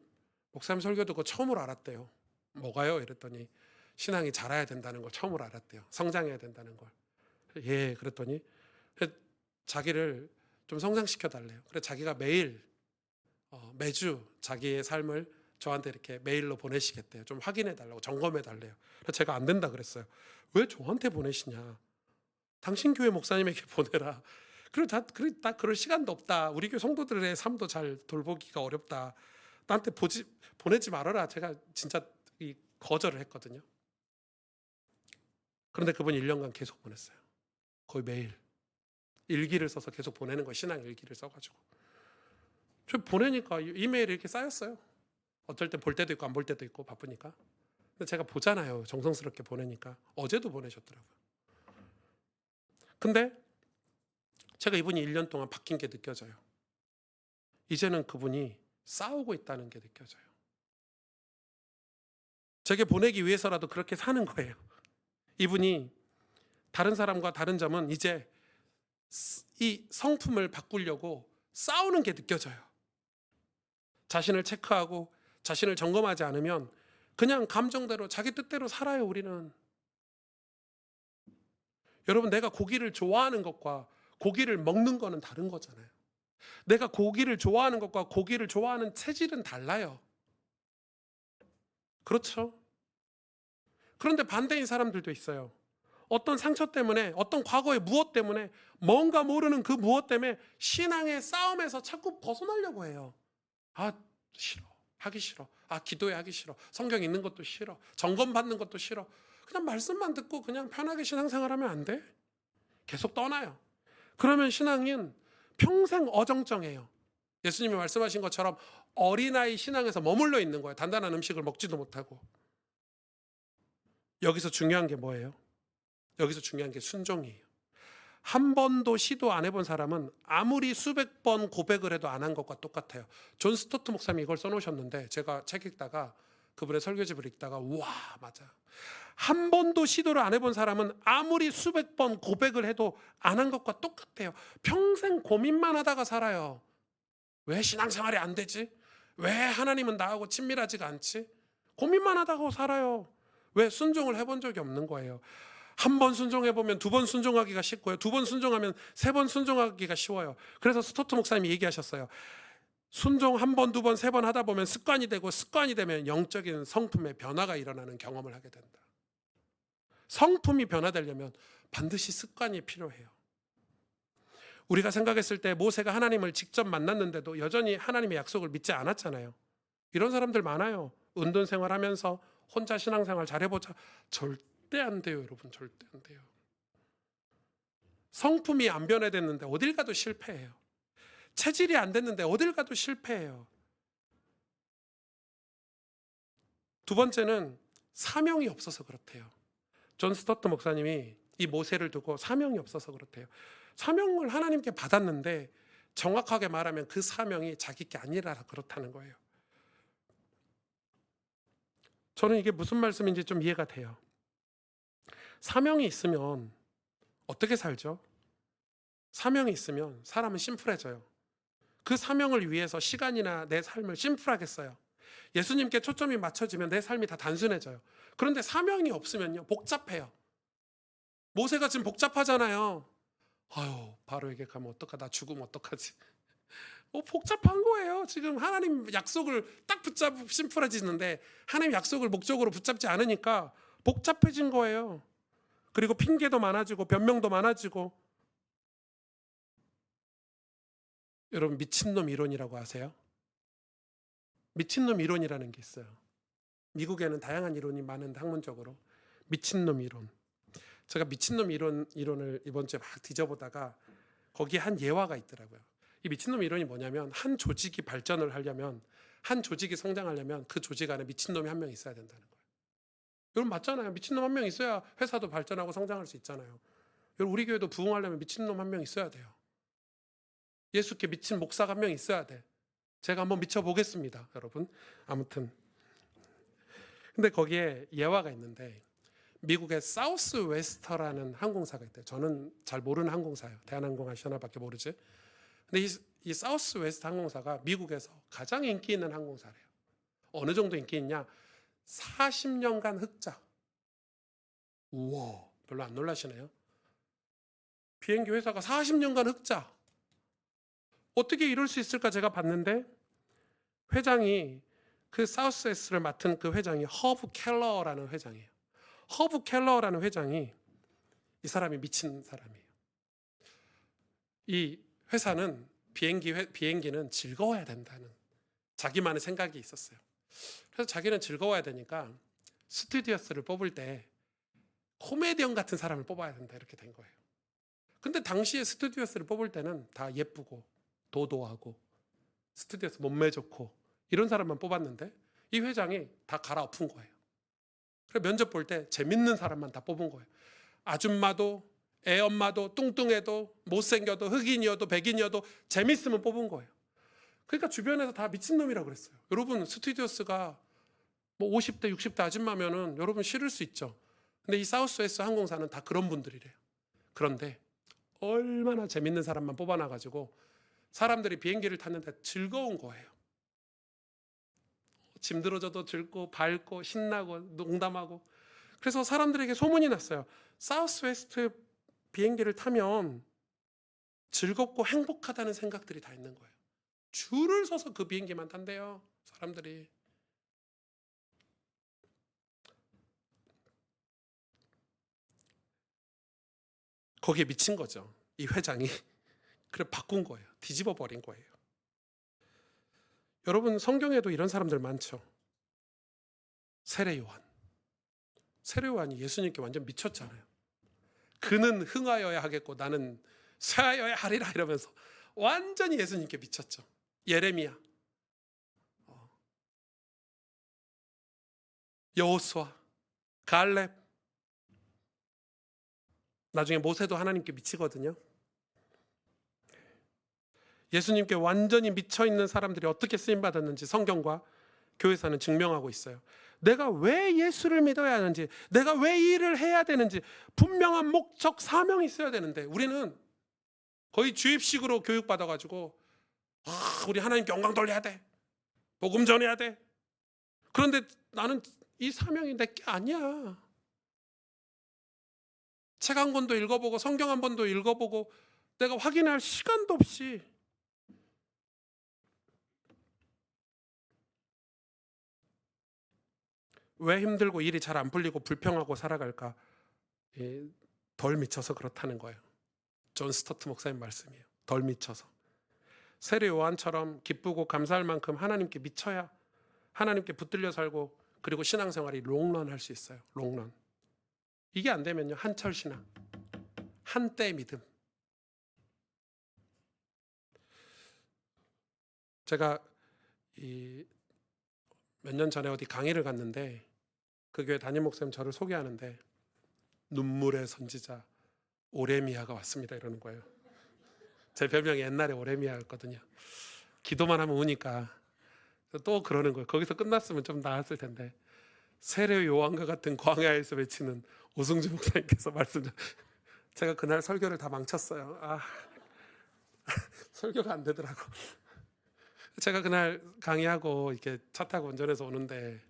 설교 듣고 처음으로 알았대요. 뭐가요? 이랬더니 신앙이 자라야 된다는 걸 처음으로 알았대요. 성장해야 된다는 걸. 예, 그랬더니 자기를 좀 성장시켜 달래요. 그래서 자기가 매주 자기의 삶을 저한테 이렇게 메일로 보내시겠대요. 좀 확인해 달라고, 점검해 달래요. 그래서 제가 안 된다 그랬어요. 왜 저한테 보내시냐? 당신 교회 목사님에게 보내라. 그리고 다 그럴 시간도 없다. 우리 교회 성도들의 삶도 잘 돌보기가 어렵다. 나한테 보내지 말아라. 제가 진짜 거절을 했거든요. 그런데 그분이 1년간 계속 보냈어요. 거의 매일. 일기를 써서 계속 보내는 거예요. 신앙 일기를 써가지고. 저 보내니까 이메일이 이렇게 쌓였어요. 어쩔 때 볼 때도 있고 안 볼 때도 있고 바쁘니까. 근데 제가 보잖아요. 정성스럽게 보내니까. 어제도 보내셨더라고요. 근데 제가 이분이 1년 동안 바뀐 게 느껴져요. 이제는 그분이 싸우고 있다는 게 느껴져요. 제게 보내기 위해서라도 그렇게 사는 거예요. 이분이 다른 사람과 다른 점은 이제 이 성품을 바꾸려고 싸우는 게 느껴져요. 자신을 체크하고 자신을 점검하지 않으면 그냥 감정대로 자기 뜻대로 살아요. 우리는. 여러분, 내가 고기를 좋아하는 것과 고기를 먹는 거는 다른 거잖아요. 내가 고기를 좋아하는 것과 고기를 좋아하는 체질은 달라요. 그렇죠? 그런데 반대인 사람들도 있어요. 어떤 상처 때문에, 어떤 과거의 무엇 때문에, 뭔가 모르는 그 무엇 때문에 신앙의 싸움에서 자꾸 벗어나려고 해요. 아, 싫어. 하기 싫어. 아, 기도해 하기 싫어. 성경 읽는 것도 싫어. 점검 받는 것도 싫어. 그냥 말씀만 듣고 그냥 편하게 신앙생활하면 안 돼? 계속 떠나요. 그러면 신앙은 평생 어정쩡해요. 예수님이 말씀하신 것처럼 어린아이 신앙에서 머물러 있는 거예요. 단단한 음식을 먹지도 못하고. 여기서 중요한 게 뭐예요? 여기서 중요한 게 순종이에요. 한 번도 시도 안 해본 사람은 아무리 수백 번 고백을 해도 안 한 것과 똑같아요. 존 스토트 목사님이 이걸 써놓으셨는데 제가 책 읽다가 그분의 설교집을 읽다가 우와 맞아. 한 번도 시도를 안 해본 사람은 아무리 수백 번 고백을 해도 안 한 것과 똑같아요. 평생 고민만 하다가 살아요. 왜 신앙생활이 안 되지? 왜 하나님은 나하고 친밀하지가 않지? 고민만 하다가 살아요. 왜 순종을 해본 적이 없는 거예요. 한 번 순종해보면 두 번 순종하기가 쉽고요. 두 번 순종하면 세 번 순종하기가 쉬워요. 그래서 스토트 목사님이 얘기하셨어요. 순종 한 번, 두 번, 세 번 하다 보면 습관이 되고 습관이 되면 영적인 성품의 변화가 일어나는 경험을 하게 된다. 성품이 변화되려면 반드시 습관이 필요해요. 우리가 생각했을 때 모세가 하나님을 직접 만났는데도 여전히 하나님의 약속을 믿지 않았잖아요. 이런 사람들 많아요. 은둔 생활하면서 혼자 신앙생활 잘해보자. 절대 안 돼요, 여러분. 절대 안 돼요. 성품이 안 변화됐는데 어딜 가도 실패해요. 체질이 안 됐는데 어딜 가도 실패해요. 두 번째는 사명이 없어서 그렇대요. 존 스토트 목사님이 이 모세를 두고 사명이 없어서 그렇대요. 사명을 하나님께 받았는데 정확하게 말하면 그 사명이 자기 게 아니라 그렇다는 거예요. 저는 이게 무슨 말씀인지 좀 이해가 돼요. 사명이 있으면 어떻게 살죠? 사명이 있으면 사람은 심플해져요. 그 사명을 위해서 시간이나 내 삶을 심플하게 써요. 예수님께 초점이 맞춰지면 내 삶이 다 단순해져요. 그런데 사명이 없으면요, 복잡해요. 모세가 지금 복잡하잖아요. 아유, 바로에게 가면 어떡하, 나 죽으면 어떡하지? 복잡한 거예요. 지금 하나님 약속을 딱 붙잡으면 심플해지는데 하나님 약속을 목적으로 붙잡지 않으니까 복잡해진 거예요. 그리고 핑계도 많아지고 변명도 많아지고. 여러분, 미친놈 이론이라고 아세요? 미친놈 이론이라는 게 있어요. 미국에는 다양한 이론이 많은데 학문적으로 미친놈 이론. 제가 미친놈 이론을 이번 주에 막 뒤져보다가 거기에 한 예화가 있더라고요. 이 미친놈 이론이 뭐냐면 한 조직이 발전을 하려면, 한 조직이 성장하려면 그 조직 안에 미친놈이 한 명 있어야 된다는 거예요. 여러분 맞잖아요. 미친놈 한 명 있어야 회사도 발전하고 성장할 수 있잖아요. 여러분 우리 교회도 부흥하려면 미친놈 한 명 있어야 돼요. 예수께 미친 목사가 한 명 있어야 돼. 제가 한번 미쳐보겠습니다, 여러분. 아무튼 근데 거기에 예화가 있는데 미국의 사우스 웨스터라는 항공사가 있대요. 저는 잘 모르는 항공사예요. 대한항공 아시아나밖에 모르지. 근데 이 사우스 웨스트 항공사가 미국에서 가장 인기 있는 항공사래요. 어느 정도 인기 있냐? 40년간 흑자. 우와, 별로 안 놀라시네요. 비행기 회사가 40년간 흑자. 어떻게 이럴 수 있을까 제가 봤는데 회장이, 그 사우스 웨스트를 맡은 그 회장이 허브 켈러라는 회장이에요. 허브 켈러라는 회장이, 이 사람이 미친 사람이에요. 이 회사는 비행기는 즐거워야 된다는 자기만의 생각이 있었어요. 그래서 자기는 즐거워야 되니까 스튜디오스를 뽑을 때 코미디언 같은 사람을 뽑아야 된다, 이렇게 된 거예요. 근데 당시에 스튜디오스를 뽑을 때는 다 예쁘고 도도하고 스튜디오스 몸매 좋고 이런 사람만 뽑았는데 이 회장이 다 갈아엎은 거예요. 그래서 면접 볼 때 재밌는 사람만 다 뽑은 거예요. 아줌마도 애엄마도 뚱뚱해도 못생겨도 흑인이어도 백인이어도 재밌으면 뽑은 거예요. 그러니까 주변에서 다 미친놈이라고 그랬어요. 여러분 스튜디오스가 뭐 50대 60대 아줌마면은 여러분 싫을 수 있죠. 근데 이 사우스웨스트 항공사는 다 그런 분들이래요. 그런데 얼마나 재밌는 사람만 뽑아놔가지고 사람들이 비행기를 탔는데 즐거운 거예요. 짐들어져도 즐겁고 밝고 신나고 농담하고. 그래서 사람들에게 소문이 났어요. 사우스웨스트 비행기를 타면 즐겁고 행복하다는 생각들이 다 있는 거예요. 줄을 서서 그 비행기만 탄대요, 사람들이. 거기에 미친 거죠, 이 회장이. 그래 바꾼 거예요. 뒤집어 버린 거예요. 여러분 성경에도 이런 사람들 많죠. 세례 요한. 세례 요한이 예수님께 완전 미쳤잖아요. 그는 흥하여야 하겠고 나는 쇠하여야 하리라 이러면서 완전히 예수님께 미쳤죠. 예레미야, 여호수아, 갈렙. 나중에 모세도 하나님께 미치거든요. 예수님께 완전히 미쳐있는 사람들이 어떻게 쓰임받았는지 성경과 교회사는 증명하고 있어요. 내가 왜 예수를 믿어야 하는지, 내가 왜 이 일을 해야 되는지 분명한 목적, 사명이 있어야 되는데 우리는 거의 주입식으로 교육받아가지고 우리 하나님께 영광 돌려야 돼, 복음 전해야 돼. 그런데 나는 이 사명이 내게 아니야. 책 한 권도 읽어보고 성경 한 번도 읽어보고 내가 확인할 시간도 없이 왜 힘들고 일이 잘 안 풀리고 불평하고 살아갈까? 덜 미쳐서 그렇다는 거예요. 존 스토트 목사님 말씀이에요. 덜 미쳐서. 세례 요한처럼 기쁘고 감사할 만큼 하나님께 미쳐야 하나님께 붙들려 살고 그리고 신앙생활이 롱런 할 수 있어요. 롱런. 이게 안 되면요, 한철 신앙, 한때 믿음. 제가 몇 년 전에 어디 강의를 갔는데 그 교회 담임 목사님 저를 소개하는데 눈물의 선지자 오레미야가 왔습니다 이러는 거예요. 제 별명이 옛날에 오레미야였거든요. 기도만 하면 우니까 또 그러는 거예요. 거기서 끝났으면 좀 나았을 텐데 세례 요한과 같은 광야에서 외치는 오승주 목사님께서 말씀. 제가 그날 설교를 다 망쳤어요. 설교가 안 되더라고. 제가 그날 강의하고 이렇게 차 타고 운전해서 오는데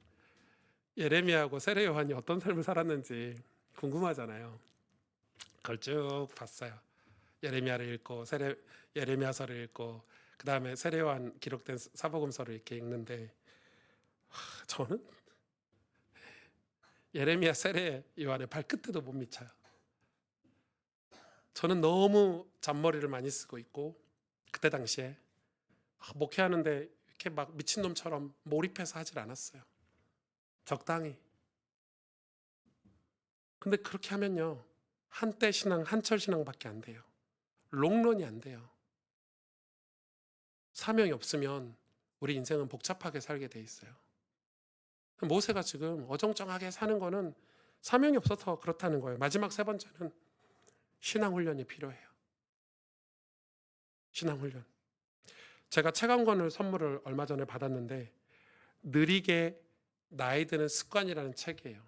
예레미야하고 세례 요한이 어떤 삶을 살았는지 궁금하잖아요. 그걸 쭉 봤어요. 예레미야를 읽고 예레미야서를 읽고 그 다음에 세례요한 기록된 사복음서를 이렇게 읽는데 저는 예레미야 세례 요한의 발끝에도 못 미쳐요. 저는 너무 잔머리를 많이 쓰고 있고 그때 당시에 목회하는데 이렇게 막 미친놈처럼 몰입해서 하질 않았어요. 적당히. 근데 그렇게 하면요, 한때 신앙, 한철 신앙밖에 안 돼요. 롱런이 안 돼요. 사명이 없으면 우리 인생은 복잡하게 살게 돼 있어요. 모세가 지금 어정쩡하게 사는 거는 사명이 없어서 그렇다는 거예요. 마지막 세 번째는 신앙 훈련이 필요해요. 신앙 훈련. 제가 책 한 권을 선물을 얼마 전에 받았는데 느리게 나이 드는 습관이라는 책이에요.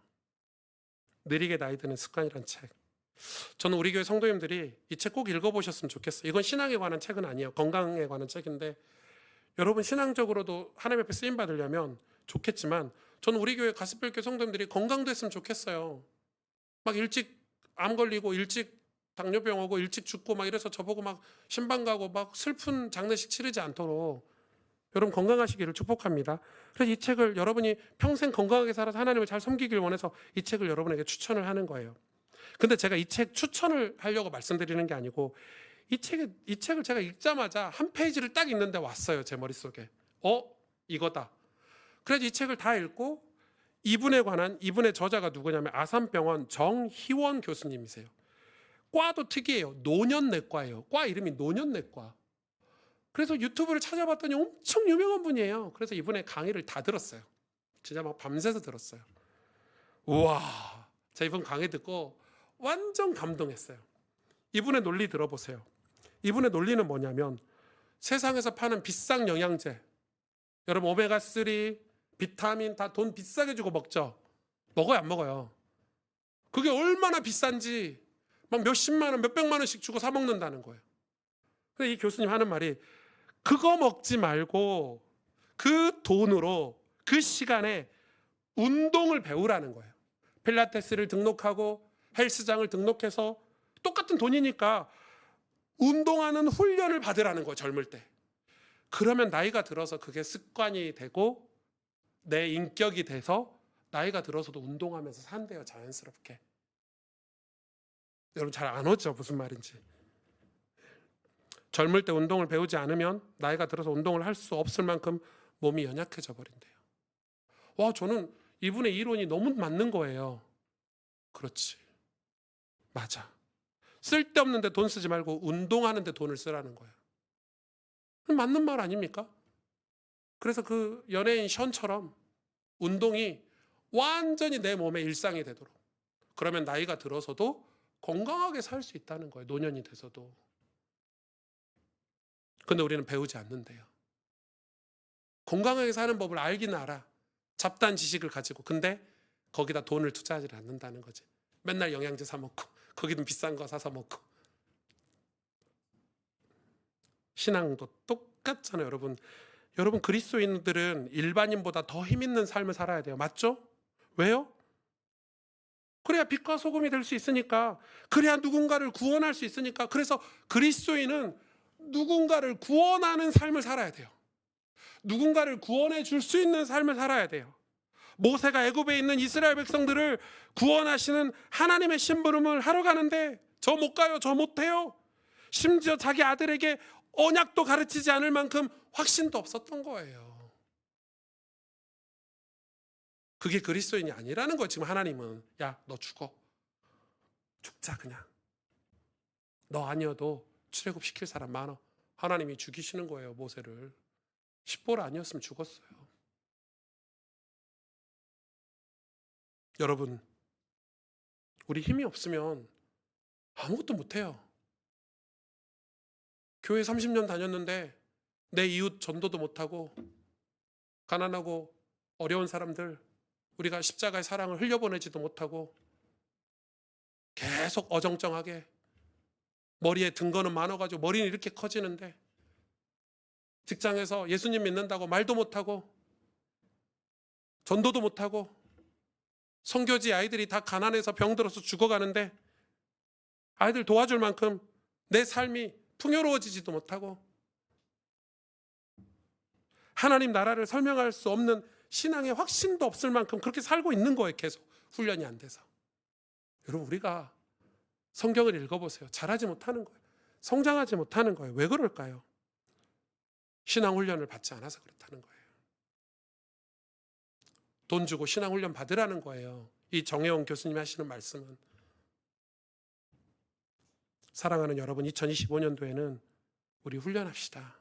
느리게 나이 드는 습관이라는 책. 저는 우리 교회 성도님들이 이 책 꼭 읽어보셨으면 좋겠어요. 이건 신앙에 관한 책은 아니에요. 건강에 관한 책인데 여러분 신앙적으로도 하나님 앞에 쓰임 받으려면 좋겠지만 저는 우리 교회 가스펠교회 성도님들이 건강됐으면 좋겠어요. 막 일찍 암 걸리고 일찍 당뇨병 오고 일찍 죽고 막 이래서 저보고 막 신방 가고 막 슬픈 장례식 치르지 않도록 여러분 건강하시기를 축복합니다. 그래서 이 책을 여러분이 평생 건강하게 살아서 하나님을 잘 섬기길 원해서 이 책을 여러분에게 추천을 하는 거예요. 근데 제가 이 책 추천을 하려고 말씀드리는 게 아니고 이 책을 제가 읽자마자 한 페이지를 딱 읽는데 왔어요. 제 머릿속에. 이거다. 그래서 이 책을 다 읽고 이분의 저자가 누구냐면 아산병원 정희원 교수님이세요. 과도 특이해요. 노년내과예요. 과 이름이 노년내과. 그래서 유튜브를 찾아봤더니 엄청 유명한 분이에요. 그래서 이분의 강의를 다 들었어요. 진짜 막 밤새서 들었어요. 우와, 제가 이분 강의 듣고 완전 감동했어요. 이분의 논리 들어보세요. 이분의 논리는 뭐냐면 세상에서 파는 비싼 영양제, 여러분 오메가3, 비타민 다 돈 비싸게 주고 먹죠. 먹어요, 안 먹어요? 그게 얼마나 비싼지 막 몇십만 원, 몇백만 원씩 주고 사 먹는다는 거예요. 근데 이 교수님 하는 말이 그거 먹지 말고 그 돈으로 그 시간에 운동을 배우라는 거예요. 필라테스를 등록하고 헬스장을 등록해서 똑같은 돈이니까 운동하는 훈련을 받으라는 거예요. 젊을 때. 그러면 나이가 들어서 그게 습관이 되고 내 인격이 돼서 나이가 들어서도 운동하면서 산대요. 자연스럽게. 여러분 잘 안 오죠? 무슨 말인지. 젊을 때 운동을 배우지 않으면 나이가 들어서 운동을 할 수 없을 만큼 몸이 연약해져 버린대요. 와, 저는 이분의 이론이 너무 맞는 거예요. 그렇지. 맞아. 쓸데없는데 돈 쓰지 말고 운동하는데 돈을 쓰라는 거예요. 맞는 말 아닙니까? 그래서 그 연예인 션처럼 운동이 완전히 내 몸의 일상이 되도록, 그러면 나이가 들어서도 건강하게 살 수 있다는 거예요. 노년이 돼서도. 근데 우리는 배우지 않는데요. 건강하게 사는 법을 알긴 알아. 잡다한 지식을 가지고. 근데 거기다 돈을 투자하지 않는다는 거지. 맨날 영양제 사 먹고 거기는 비싼 거 사서 먹고. 신앙도 똑같잖아요, 여러분. 여러분 그리스도인들은 일반인보다 더 힘있는 삶을 살아야 돼요. 맞죠? 왜요? 그래야 빛과 소금이 될 수 있으니까. 그래야 누군가를 구원할 수 있으니까. 그래서 그리스도인은 누군가를 구원하는 삶을 살아야 돼요. 누군가를 구원해 줄 수 있는 삶을 살아야 돼요. 모세가 애굽에 있는 이스라엘 백성들을 구원하시는 하나님의 심부름을 하러 가는데 저 못 가요, 저 못 해요. 심지어 자기 아들에게 언약도 가르치지 않을 만큼 확신도 없었던 거예요. 그게 그리스도인이 아니라는 거예요. 지금 하나님은 야, 너 죽어. 죽자 그냥. 너 아니어도 출애굽시킬 사람 많아. 하나님이 죽이시는 거예요, 모세를. 십보라 아니었으면 죽었어요. 여러분, 우리 힘이 없으면 아무것도 못해요. 교회 30년 다녔는데 내 이웃 전도도 못하고 가난하고 어려운 사람들 우리가 십자가의 사랑을 흘려보내지도 못하고 계속 어정쩡하게 머리에 든 거는 많아가지고 머리는 이렇게 커지는데 직장에서 예수님 믿는다고 말도 못하고 전도도 못하고 선교지 아이들이 다 가난해서 병들어서 죽어가는데 아이들 도와줄 만큼 내 삶이 풍요로워지지도 못하고 하나님 나라를 설명할 수 없는 신앙의 확신도 없을 만큼 그렇게 살고 있는 거예요. 계속 훈련이 안 돼서. 여러분, 우리가 성경을 읽어보세요. 잘하지 못하는 거예요. 성장하지 못하는 거예요. 왜 그럴까요? 신앙 훈련을 받지 않아서 그렇다는 거예요. 돈 주고 신앙 훈련 받으라는 거예요. 이 정혜원 교수님이 하시는 말씀은. 사랑하는 여러분, 2025년도에는 우리 훈련합시다.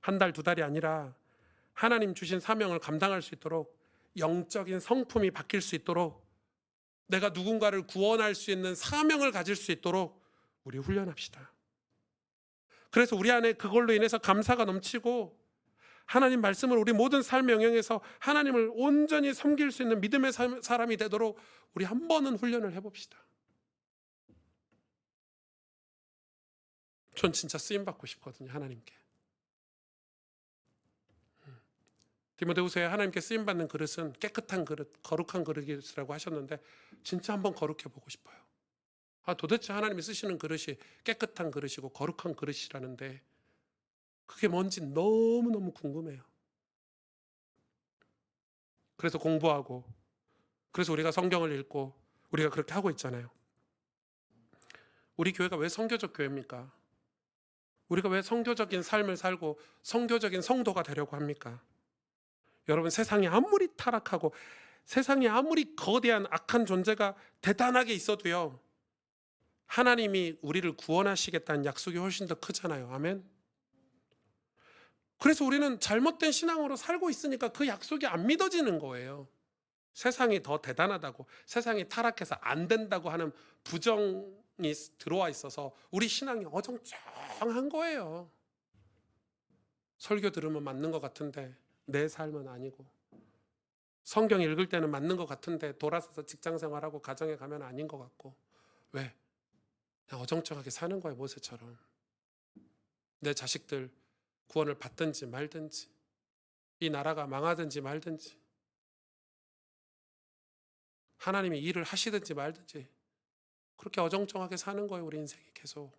한 달, 두 달이 아니라 하나님 주신 사명을 감당할 수 있도록 영적인 성품이 바뀔 수 있도록 내가 누군가를 구원할 수 있는 사명을 가질 수 있도록 우리 훈련합시다. 그래서 우리 안에 그걸로 인해서 감사가 넘치고 하나님 말씀을 우리 모든 삶의 영역에서 하나님을 온전히 섬길 수 있는 믿음의 사람이 되도록 우리 한 번은 훈련을 해봅시다. 전 진짜 쓰임받고 싶거든요, 하나님께. 디모데후서에 하나님께 쓰임받는 그릇은 깨끗한 그릇, 거룩한 그릇이라고 하셨는데 진짜 한번 거룩해 보고 싶어요. 도대체 하나님이 쓰시는 그릇이 깨끗한 그릇이고 거룩한 그릇이라는데 그게 뭔지 너무너무 궁금해요. 그래서 공부하고, 그래서 우리가 성경을 읽고 우리가 그렇게 하고 있잖아요. 우리 교회가 왜 선교적 교회입니까? 우리가 왜 선교적인 삶을 살고 선교적인 성도가 되려고 합니까? 여러분, 세상이 아무리 타락하고 세상이 아무리 거대한 악한 존재가 대단하게 있어도요, 하나님이 우리를 구원하시겠다는 약속이 훨씬 더 크잖아요. 아멘. 그래서 우리는 잘못된 신앙으로 살고 있으니까 그 약속이 안 믿어지는 거예요. 세상이 더 대단하다고, 세상이 타락해서 안 된다고 하는 부정이 들어와 있어서 우리 신앙이 어정쩡한 거예요. 설교 들으면 맞는 것 같은데 내 삶은 아니고, 성경 읽을 때는 맞는 것 같은데 돌아서서 직장생활하고 가정에 가면 아닌 것 같고. 왜? 그냥 어정쩡하게 사는 거예요. 모세처럼. 내 자식들 구원을 받든지 말든지, 이 나라가 망하든지 말든지, 하나님이 일을 하시든지 말든지 그렇게 어정쩡하게 사는 거예요. 우리 인생이 계속.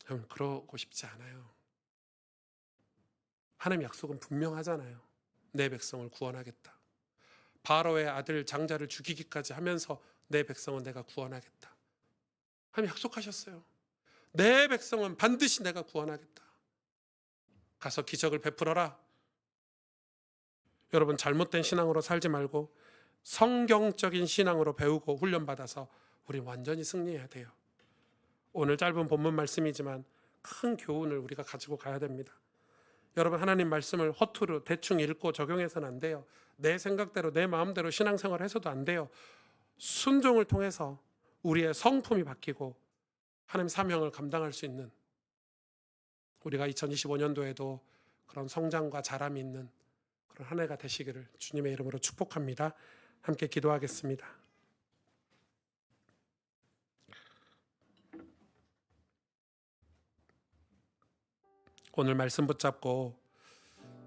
여러분, 그러고 싶지 않아요. 하나님 약속은 분명하잖아요. 내 백성을 구원하겠다. 바로의 아들 장자를 죽이기까지 하면서 내 백성은 내가 구원하겠다. 하나님 약속하셨어요. 내 백성은 반드시 내가 구원하겠다. 가서 기적을 베풀어라. 여러분, 잘못된 신앙으로 살지 말고 성경적인 신앙으로 배우고 훈련받아서 우리 완전히 승리해야 돼요. 오늘 짧은 본문 말씀이지만 큰 교훈을 우리가 가지고 가야 됩니다. 여러분, 하나님 말씀을 허투루 대충 읽고 적용해서는 안 돼요. 내 생각대로 내 마음대로 신앙생활을 해서도 안 돼요. 순종을 통해서 우리의 성품이 바뀌고 하나님 사명을 감당할 수 있는, 우리가 2025년도에도 그런 성장과 자람이 있는 그런 한 해가 되시기를 주님의 이름으로 축복합니다. 함께 기도하겠습니다. 오늘 말씀 붙잡고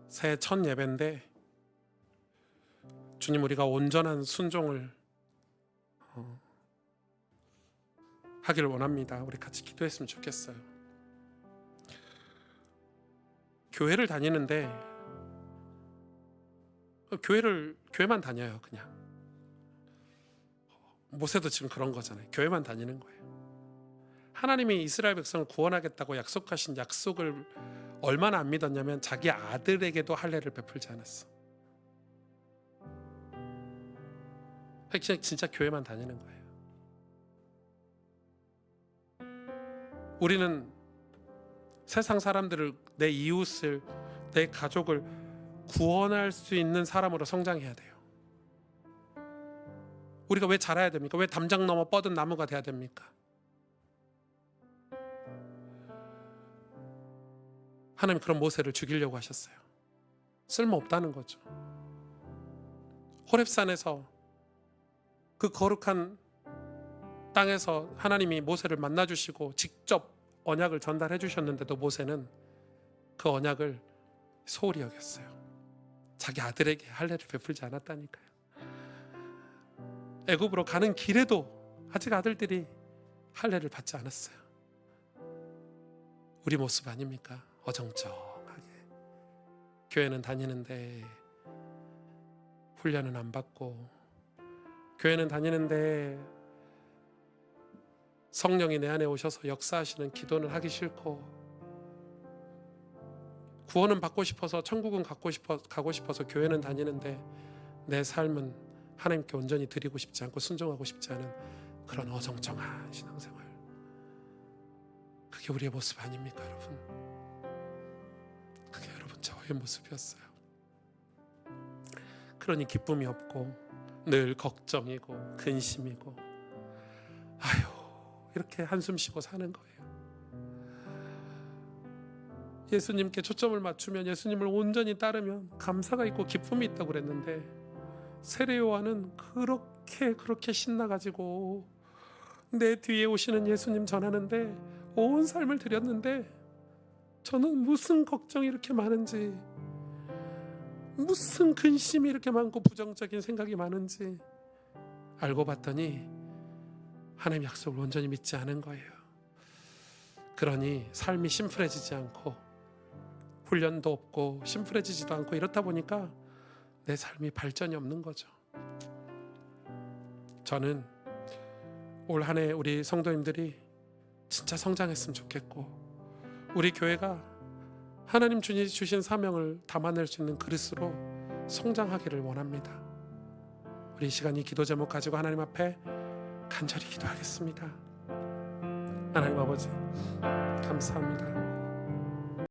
새해 첫 예배인데 주님, 우리가 온전한 순종을 하기를 원합니다. 우리 같이 기도했으면 좋겠어요. 교회를 다니는데 교회만 다녀요. 그냥 모세도 지금 그런 거잖아요. 교회만 다니는 거예요. 하나님이 이스라엘 백성을 구원하겠다고 약속하신 약속을 얼마나 안 믿었냐면 자기 아들에게도 할례를 베풀지 않았어. 진짜 교회만 다니는 거예요. 우리는 세상 사람들을, 내 이웃을, 내 가족을 구원할 수 있는 사람으로 성장해야 돼요. 우리가 왜 자라야 됩니까? 왜 담장 넘어 뻗은 나무가 돼야 됩니까? 하나님 그런 모세를 죽이려고 하셨어요. 쓸모없다는 거죠. 호렙산에서 그 거룩한 땅에서 하나님이 모세를 만나주시고 직접 언약을 전달해 주셨는데도 모세는 그 언약을 소홀히 여겼어요. 자기 아들에게 할례를 베풀지 않았다니까요. 애굽으로 가는 길에도 아직 아들들이 할례를 받지 않았어요. 우리 모습 아닙니까? 어정쩡하게 교회는 다니는데 훈련은 안 받고, 교회는 다니는데 성령이 내 안에 오셔서 역사하시는 기도는 하기 싫고, 구원은 받고 싶어서, 천국은 가고 싶어서 교회는 다니는데 내 삶은 하나님께 온전히 드리고 싶지 않고 순종하고 싶지 않은 그런 어정쩡한 신앙생활, 그게 우리의 모습 아닙니까 여러분? 그게 여러분 저의 모습이었어요. 그러니 기쁨이 없고 늘 걱정이고 근심이고, 이렇게 한숨 쉬고 사는 거예요. 예수님께 초점을 맞추면, 예수님을 온전히 따르면 감사가 있고 기쁨이 있다고 그랬는데, 세례 요한은 그렇게 신나가지고 내 뒤에 오시는 예수님 전하는데 온 삶을 드렸는데, 저는 무슨 걱정이 이렇게 많은지, 무슨 근심이 이렇게 많고 부정적인 생각이 많은지 알고 봤더니 하나님 약속을 온전히 믿지 않은 거예요. 그러니 삶이 심플해지지 않고, 훈련도 없고 심플해지지도 않고, 이렇다 보니까 내 삶이 발전이 없는 거죠. 저는 올 한 해 우리 성도님들이 진짜 성장했으면 좋겠고, 우리 교회가 하나님 주신 사명을 담아낼 수 있는 그릇으로 성장하기를 원합니다. 우리 이 시간 이 기도 제목 가지고 하나님 앞에 간절히 기도하겠습니다. 하나님 아버지, 감사합니다.